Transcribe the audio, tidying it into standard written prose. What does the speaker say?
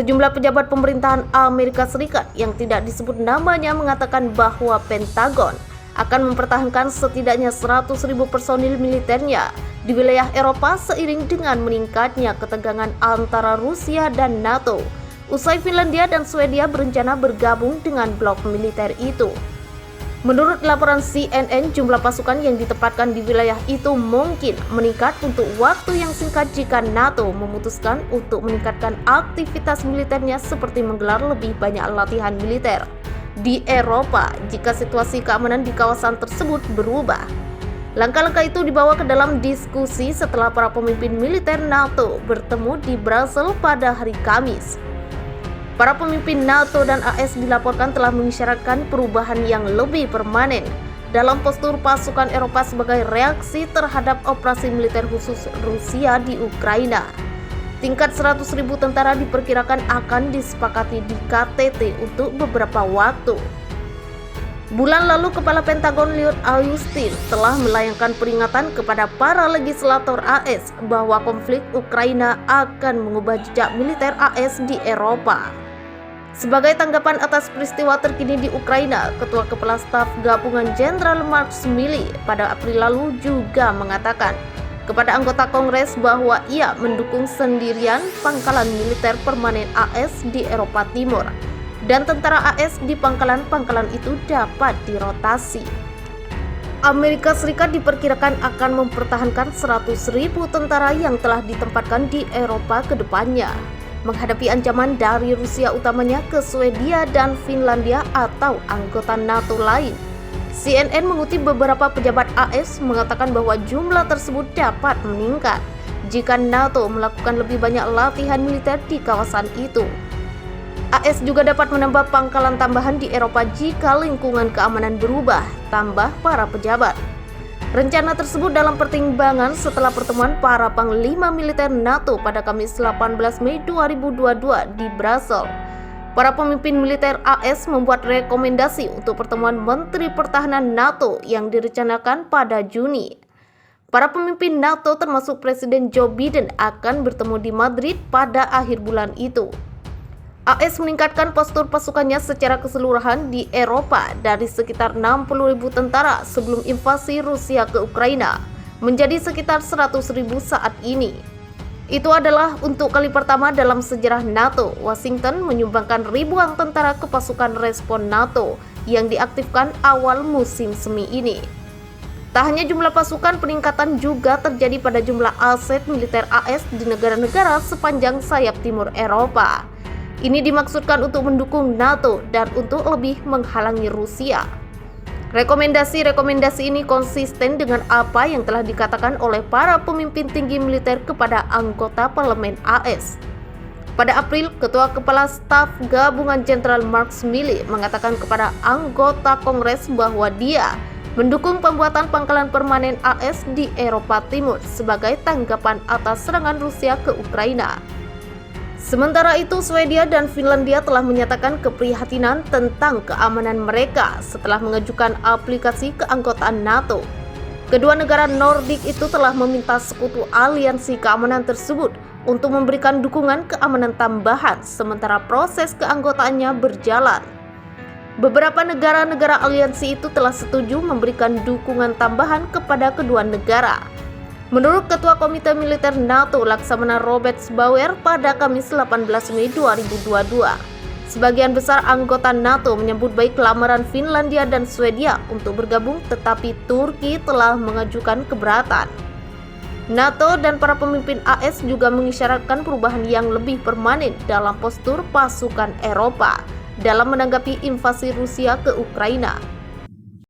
Sejumlah pejabat pemerintahan Amerika Serikat yang tidak disebut namanya mengatakan bahwa Pentagon akan mempertahankan setidaknya 100.000 personil militernya di wilayah Eropa seiring dengan meningkatnya ketegangan antara Rusia dan NATO. Usai Finlandia dan Swedia berencana bergabung dengan blok militer itu. Menurut laporan CNN, jumlah pasukan yang ditempatkan di wilayah itu mungkin meningkat untuk waktu yang singkat jika NATO memutuskan untuk meningkatkan aktivitas militernya seperti menggelar lebih banyak latihan militer di Eropa jika situasi keamanan di kawasan tersebut berubah. Langkah-langkah itu dibawa ke dalam diskusi setelah para pemimpin militer NATO bertemu di Brussels pada hari Kamis. Para pemimpin NATO dan AS dilaporkan telah mengisyaratkan perubahan yang lebih permanen dalam postur pasukan Eropa sebagai reaksi terhadap operasi militer khusus Rusia di Ukraina. Tingkat 100.000 tentara diperkirakan akan disepakati di KTT untuk beberapa waktu. Bulan lalu, Kepala Pentagon Lloyd Austin telah melayangkan peringatan kepada para legislator AS bahwa konflik Ukraina akan mengubah jejak militer AS di Eropa. Sebagai tanggapan atas peristiwa terkini di Ukraina, Ketua Kepala Staf Gabungan Jenderal Mark Milley pada April lalu juga mengatakan kepada anggota Kongres bahwa ia mendukung sendirian pangkalan militer permanen AS di Eropa Timur dan tentara AS di pangkalan-pangkalan itu dapat dirotasi. Amerika Serikat diperkirakan akan mempertahankan 100.000 tentara yang telah ditempatkan di Eropa ke depannya, menghadapi ancaman dari Rusia utamanya ke Swedia dan Finlandia atau anggota NATO lain. CNN mengutip beberapa pejabat AS mengatakan bahwa jumlah tersebut dapat meningkat jika NATO melakukan lebih banyak latihan militer di kawasan itu. AS juga dapat menambah pangkalan tambahan di Eropa jika lingkungan keamanan berubah, tambah para pejabat. Rencana tersebut dalam pertimbangan setelah pertemuan para panglima militer NATO pada Kamis 18 Mei 2022 di Brussels. Para pemimpin militer AS membuat rekomendasi untuk pertemuan Menteri Pertahanan NATO yang direncanakan pada Juni. Para pemimpin NATO termasuk Presiden Joe Biden akan bertemu di Madrid pada akhir bulan itu. AS meningkatkan postur pasukannya secara keseluruhan di Eropa dari sekitar 60.000 tentara sebelum invasi Rusia ke Ukraina menjadi sekitar 100.000 saat ini. Itu adalah untuk kali pertama dalam sejarah NATO, Washington menyumbangkan ribuan tentara ke pasukan respon NATO yang diaktifkan awal musim semi ini. Tak hanya jumlah pasukan, peningkatan juga terjadi pada jumlah aset militer AS di negara-negara sepanjang sayap timur Eropa. Ini dimaksudkan untuk mendukung NATO dan untuk lebih menghalangi Rusia. Rekomendasi-rekomendasi ini konsisten dengan apa yang telah dikatakan oleh para pemimpin tinggi militer kepada anggota parlemen AS. Pada April, Ketua Kepala Staf Gabungan Jenderal Mark Milley mengatakan kepada anggota Kongres bahwa dia mendukung pembuatan pangkalan permanen AS di Eropa Timur sebagai tanggapan atas serangan Rusia ke Ukraina. Sementara itu, Swedia dan Finlandia telah menyatakan keprihatinan tentang keamanan mereka setelah mengajukan aplikasi keanggotaan NATO. Kedua negara Nordik itu telah meminta sekutu aliansi keamanan tersebut untuk memberikan dukungan keamanan tambahan sementara proses keanggotaannya berjalan. Beberapa negara-negara aliansi itu telah setuju memberikan dukungan tambahan kepada kedua negara. Menurut Ketua Komite Militer NATO Laksamana Robert Bauer pada Kamis 18 Mei 2022, sebagian besar anggota NATO menyambut baik lamaran Finlandia dan Swedia untuk bergabung, tetapi Turki telah mengajukan keberatan. NATO dan para pemimpin AS juga mengisyaratkan perubahan yang lebih permanen dalam postur pasukan Eropa dalam menanggapi invasi Rusia ke Ukraina.